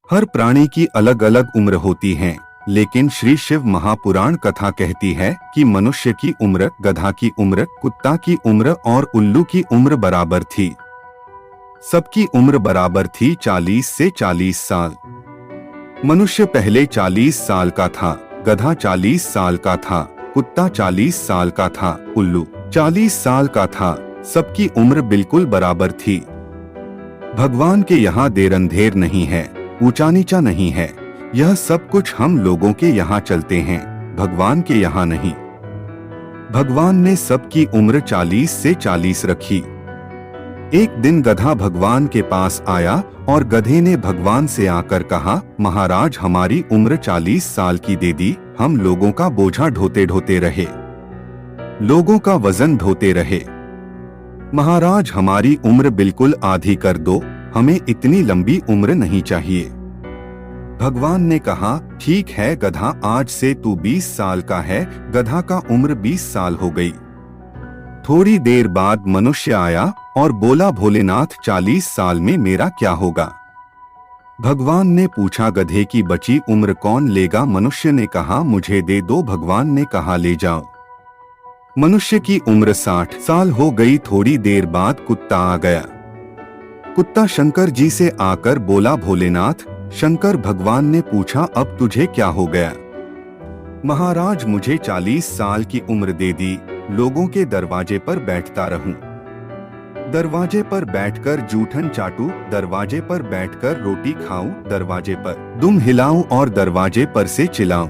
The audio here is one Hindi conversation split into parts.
हर प्राणी की अलग अलग उम्र होती है, लेकिन श्री शिव महापुराण कथा कहती है कि मनुष्य की उम्र, गधा की उम्र, कुत्ता की उम्र और उल्लू की उम्र बराबर थी। सबकी उम्र बराबर थी 40 से 40 साल। मनुष्य पहले 40 साल का था, गधा 40 साल का था, कुत्ता 40 साल का था, उल्लू 40 साल का था। सबकी उम्र बिल्कुल बराबर थी। भगवान के यहाँ देर अंधेर नहीं है, ऊंचा नीचा नहीं है। यह सब कुछ हम लोगों के यहाँ चलते हैं, भगवान के यहाँ नहीं। भगवान ने सबकी उम्र 40 से 40 रखी। एक दिन गधा भगवान के पास आया और गधे ने भगवान से आकर कहा, महाराज हमारी उम्र 40 साल की दे दी, हम लोगों का बोझा ढोते ढोते रहे, लोगों का वजन ढोते रहे। महाराज हमारी उम्र बिल्कुल आधी कर दो, हमें इतनी लंबी उम्र नहीं चाहिए। भगवान ने कहा, ठीक है गधा, आज से तू 20 साल का है। गधा का उम्र 20 साल हो गई। थोड़ी देर बाद मनुष्य आया और बोला, भोलेनाथ 40 साल में मेरा क्या होगा? भगवान ने पूछा, गधे की बची उम्र कौन लेगा? मनुष्य ने कहा, मुझे दे दो। भगवान ने कहा, ले जाओ। मनुष्य की उम्र 60 साल हो गई। थोड़ी देर बाद कुत्ता आ गया। कुत्ता शंकर जी से आकर बोला, भोलेनाथ। शंकर भगवान ने पूछा, अब तुझे क्या हो गया? महाराज मुझे 40 साल की उम्र दे दी, लोगों के दरवाजे पर बैठता रहूं, दरवाजे पर बैठकर जूठन चाटूं, दरवाजे पर बैठकर रोटी खाऊं, दरवाजे पर दुम हिलाऊं और दरवाजे पर से चिल्लाऊं।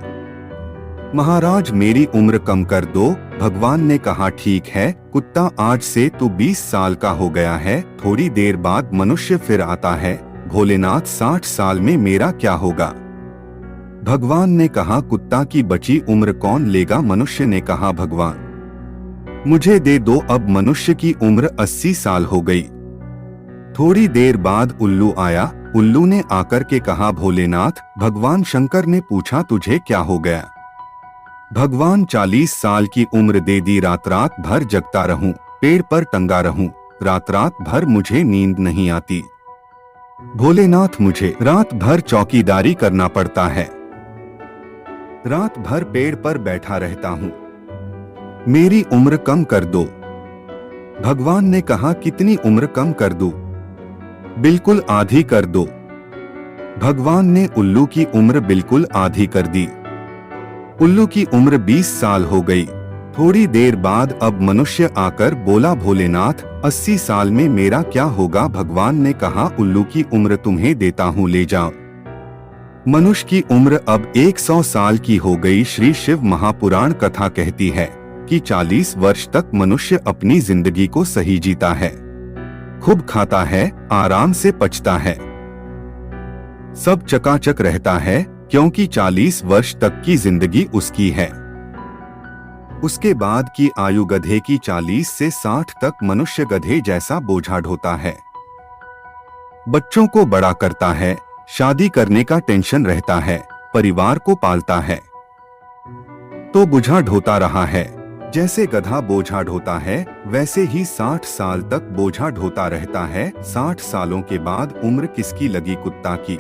महाराज मेरी उम्र कम कर दो। भगवान ने कहा, ठीक है कुत्ता, आज से तू 20 साल का हो गया है। थोड़ी देर बाद मनुष्य फिर आता है, भोलेनाथ 60 साल में मेरा क्या होगा? भगवान ने कहा, कुत्ता की बची उम्र कौन लेगा? मनुष्य ने कहा, भगवान मुझे दे दो। अब मनुष्य की उम्र 80 साल हो गई। थोड़ी देर बाद उल्लू आया। उल्लू ने आकर के कहा, भोलेनाथ। भगवान शंकर ने पूछा, तुझे क्या हो गया? भगवान 40 साल की उम्र दे दी। रात रात भर जगता रहूं, पेड़ पर टंगा रहूं, रात रात भर मुझे नींद नहीं आती। भोलेनाथ मुझे रात भर चौकीदारी करना पड़ता है, रात भर पेड़ पर बैठा रहता हूँ, मेरी उम्र कम कर दो। भगवान ने कहा, कितनी उम्र कम कर दूं? बिल्कुल आधी कर दो। भगवान ने उल्लू की उम्र बिल्कुल आधी कर दी। उल्लू की उम्र 20 साल हो गई। थोड़ी देर बाद अब मनुष्य आकर बोला, भोलेनाथ 80 साल में मेरा क्या होगा? भगवान ने कहा, उल्लू की उम्र तुम्हें देता हूँ, ले जाओ। मनुष्य की उम्र अब 100 साल की हो गई। श्री शिव महापुराण कथा कहती है कि 40 वर्ष तक मनुष्य अपनी जिंदगी को सही जीता है, खूब खाता है, आराम से पचता है, सब चकाचक रहता है, क्योंकि 40 वर्ष तक की जिंदगी उसकी है। उसके बाद की आयु गधे की 40 से 60 तक। मनुष्य गधे जैसा बोझा ढोता है, बच्चों को बड़ा करता है, शादी करने का टेंशन रहता है, परिवार को पालता है, तो बोझा ढोता रहा है। जैसे गधा बोझा ढोता है, वैसे ही 60 साल तक बोझा ढोता रहता है। 60 सालों के बाद उम्र किसकी लगी? कुत्ता की।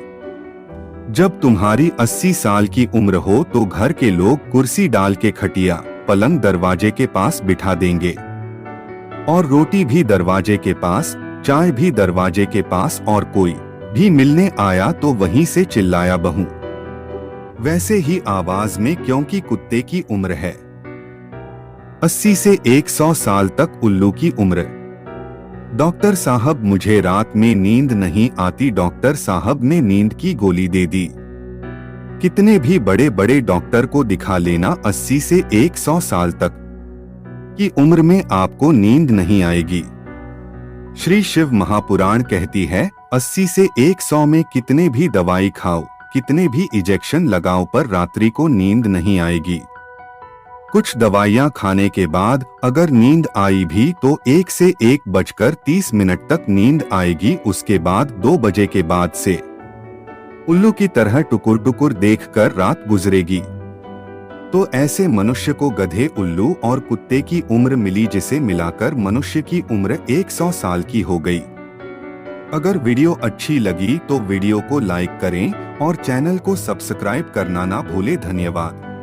जब तुम्हारी 80 साल की उम्र हो तो घर के लोग कुर्सी डाल के खटिया, पलंग दरवाजे के पास बिठा देंगे, और रोटी भी दरवाजे के पास, चाय भी दरवाजे के पास, और कोई भी मिलने आया तो वहीं से चिल्लाया, बहू। वैसे ही आवाज में, क्योंकि कुत्ते की उम्र है 80 से 100 साल तक उल्लू की उम्र। डॉक्टर साहब मुझे रात में नींद नहीं आती। डॉक्टर साहब ने नींद की गोली दे दी। कितने भी बड़े बड़े डॉक्टर को दिखा लेना, 80 से 100 साल तक की उम्र में आपको नींद नहीं आएगी। श्री शिव महापुराण कहती है, 80 से 100 में कितने भी दवाई खाओ, कितने भी इंजेक्शन लगाओ, पर रात्रि को नींद नहीं आएगी। कुछ दवाइयाँ खाने के बाद अगर नींद आई भी तो 1 से 1:30 तक नींद आएगी। उसके बाद 2 बजे के बाद से उल्लू की तरह टुकुर टुकुर देखकर रात गुजरेगी। तो ऐसे मनुष्य को गधे, उल्लू और कुत्ते की उम्र मिली, जिसे मिलाकर मनुष्य की उम्र 100 साल की हो गई। अगर वीडियो अच्छी लगी तो वीडियो को लाइक करें और चैनल को सब्सक्राइब करना ना भूलें। धन्यवाद।